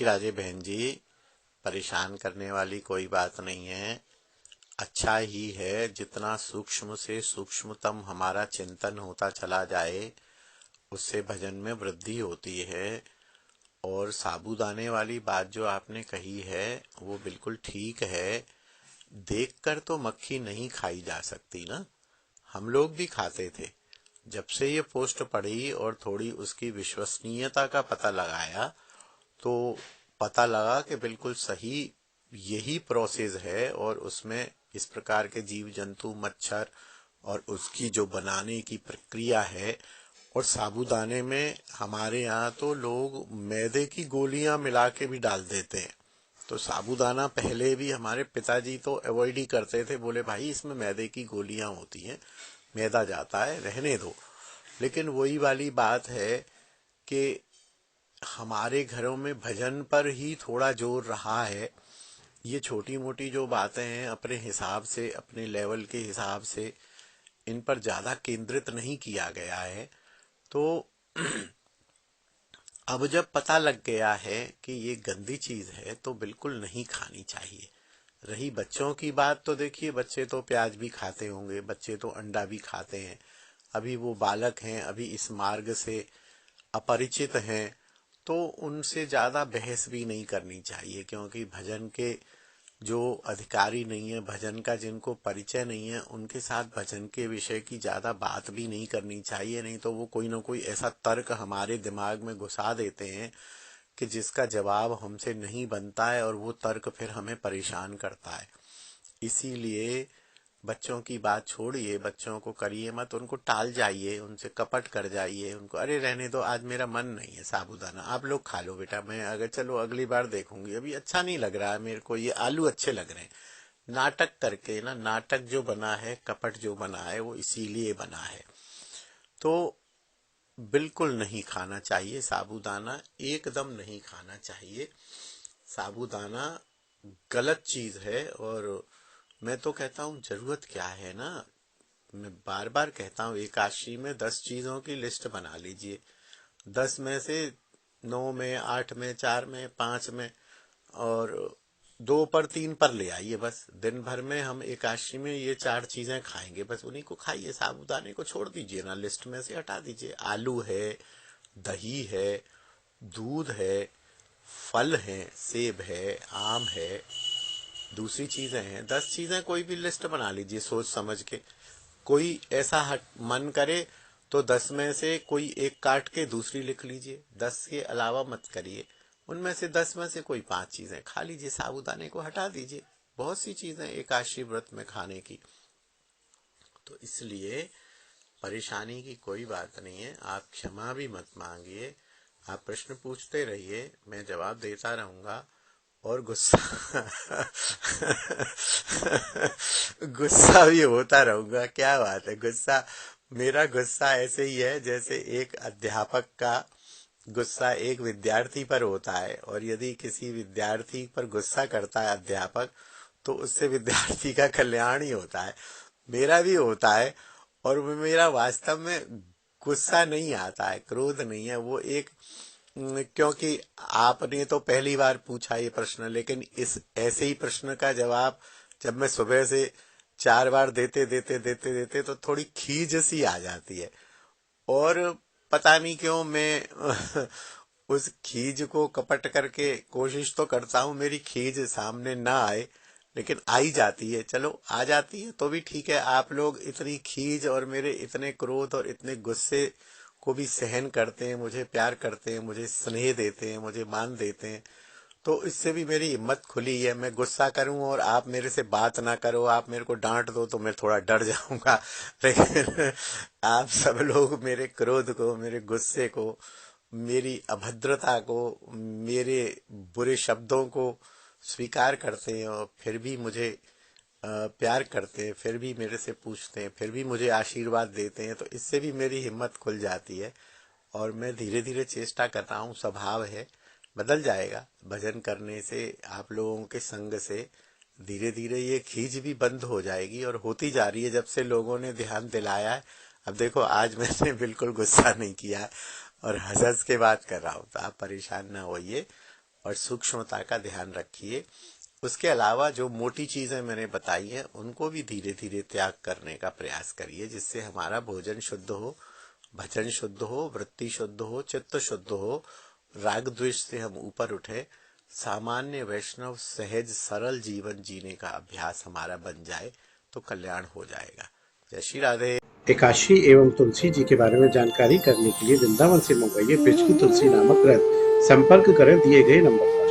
राधे राधे बहन जी। परेशान करने वाली कोई बात नहीं है। अच्छा ही है, जितना सूक्ष्म से सूक्ष्मतम हमारा चिंतन होता चला जाए उससे भजन में वृद्धि होती है। और साबूदाने वाली बात जो आपने कही है वो बिल्कुल ठीक है। देखकर तो मक्खी नहीं खाई जा सकती ना। हम लोग भी खाते थे। जब से ये पोस्ट पढ़ी और थोड़ी उसकी विश्वसनीयता का पता लगाया तो पता लगा कि बिल्कुल सही यही प्रोसेस है। और उसमें इस प्रकार के जीव जंतु, मच्छर और उसकी जो बनाने की प्रक्रिया है। और साबूदाने में हमारे यहाँ तो लोग मैदे की गोलियां मिला के भी डाल देते हैं। तो साबूदाना पहले भी हमारे पिताजी तो अवॉइड ही करते थे, बोले भाई इसमें मैदे की गोलियां होती हैं, मैदा जाता है, रहने दो। लेकिन वही वाली बात है कि हमारे घरों में भजन पर ही थोड़ा जोर रहा है। ये छोटी मोटी जो बातें हैं अपने हिसाब से, अपने लेवल के हिसाब से इन पर ज्यादा केंद्रित नहीं किया गया है। तो अब जब पता लग गया है कि ये गंदी चीज है तो बिल्कुल नहीं खानी चाहिए। रही बच्चों की बात, तो देखिए बच्चे तो प्याज भी खाते होंगे, बच्चे तो अंडा भी खाते हैं। अभी वो बालक हैं, अभी इस मार्ग से अपरिचित हैं। तो उनसे ज्यादा बहस भी नहीं करनी चाहिए, क्योंकि भजन के जो अधिकारी नहीं है, भजन का जिनको परिचय नहीं है, उनके साथ भजन के विषय की ज्यादा बात भी नहीं करनी चाहिए। नहीं तो वो कोई ना कोई ऐसा तर्क हमारे दिमाग में घुसा देते हैं कि जिसका जवाब हमसे नहीं बनता है और वो तर्क फिर हमें परेशान करता है। इसीलिए बच्चों की बात छोड़िए, बच्चों को करिए मत, उनको टाल जाइए, उनसे कपट कर जाइए, उनको अरे रहने दो, आज मेरा मन नहीं है साबूदाना, आप लोग खा लो बेटा, मैं अगर चलो अगली बार देखूंगी, अभी अच्छा नहीं लग रहा है मेरे को, ये आलू अच्छे लग रहे हैं। नाटक करके ना, नाटक जो बना है, कपट जो बना है वो इसीलिए बना है। तो बिल्कुल नहीं खाना चाहिए साबूदाना, एकदम नहीं खाना चाहिए। साबूदाना गलत चीज है। और मैं तो कहता हूँ जरूरत क्या है ना, मैं बार बार कहता हूँ एकादशी में 10 चीजों की लिस्ट बना लीजिए। 10 में से 9 में, 8 में, 4 में, 5 में और 2 पर 3 पर ले आइए। बस दिन भर में हम एकादशी में ये 4 चीजें खाएंगे, बस उन्हीं को खाइए। साबूदाने को छोड़ दीजिए ना, लिस्ट में से हटा दीजिए। आलू है, दही है, दूध है, फल है, सेब है, आम है, दूसरी चीजें हैं। 10 चीजें कोई भी लिस्ट बना लीजिए सोच समझ के। कोई ऐसा हट मन करे तो 10 में से कोई एक काट के दूसरी लिख लीजिए, 10 के अलावा मत करिए। उनमें से 10 में से कोई 5 चीजें खा लीजिए, साबूदाने को हटा दीजिए। बहुत सी चीजें एकादशी व्रत में खाने की। तो इसलिए परेशानी की कोई बात नहीं है, आप क्षमा भी मत मांगिए। आप प्रश्न पूछते रहिए, मैं जवाब देता रहूंगा। और गुस्सा गुस्सा भी होता रहूंगा। क्या बात है, गुस्सा, मेरा गुस्सा ऐसे ही है जैसे एक अध्यापक का गुस्सा एक विद्यार्थी पर होता है। और यदि किसी विद्यार्थी पर गुस्सा करता है अध्यापक तो उससे विद्यार्थी का कल्याण ही होता है। मेरा भी होता है। और मेरा वास्तव में गुस्सा नहीं आता है, क्रोध नहीं है, वो एक क्योंकि आपने तो पहली बार पूछा ये प्रश्न, लेकिन इस ऐसे ही प्रश्न का जवाब जब मैं सुबह से 4 बार देते देते देते देते तो थोड़ी खीज सी आ जाती है। और पता नहीं क्यों मैं उस खीज को कपट करके कोशिश तो करता हूँ मेरी खीज सामने ना आए, लेकिन आ ही जाती है। चलो आ जाती है तो भी ठीक है। आप लोग इतनी खीज और मेरे इतने क्रोध और इतने गुस्से को भी सहन करते हैं, मुझे प्यार करते हैं, मुझे स्नेह देते हैं, मुझे मान देते हैं। तो इससे भी मेरी हिम्मत खुली है। मैं गुस्सा करूं और आप मेरे से बात ना करो, आप मेरे को डांट दो तो मैं थोड़ा डर जाऊंगा। लेकिन आप सब लोग मेरे क्रोध को, मेरे गुस्से को, मेरी अभद्रता को, मेरे बुरे शब्दों को स्वीकार करते हैं और फिर भी मुझे प्यार करते हैं, फिर भी मेरे से पूछते हैं, फिर भी मुझे आशीर्वाद देते हैं। तो इससे भी मेरी हिम्मत खुल जाती है। और मैं धीरे धीरे चेष्टा कर रहा हूँ, स्वभाव है, बदल जाएगा भजन करने से, आप लोगों के संग से धीरे धीरे ये खींच भी बंद हो जाएगी। और होती जा रही है जब से लोगों ने ध्यान दिलाया है। अब देखो आज मैंने बिल्कुल गुस्सा नहीं किया और हंस हंस के बात कर रहा हूँ, तो आप परेशान ना होइए। और सूक्ष्मता का ध्यान रखिए। उसके अलावा जो मोटी चीजें मैंने बताई हैं उनको भी धीरे धीरे त्याग करने का प्रयास करिए, जिससे हमारा भोजन शुद्ध हो, भजन शुद्ध हो, वृत्ति शुद्ध हो, चित्त शुद्ध हो, राग द्वेष से हम ऊपर उठे, सामान्य वैष्णव सहज सरल जीवन जीने का अभ्यास हमारा बन जाए तो कल्याण हो जाएगा। जय श्री राधे। एकादशी एवं तुलसी जी के बारे में जानकारी करने के लिए वृंदावन से मंगवाइए ब्रज की तुलसी नामक ग्रंथ। संपर्क करें दिए गए नंबर पर।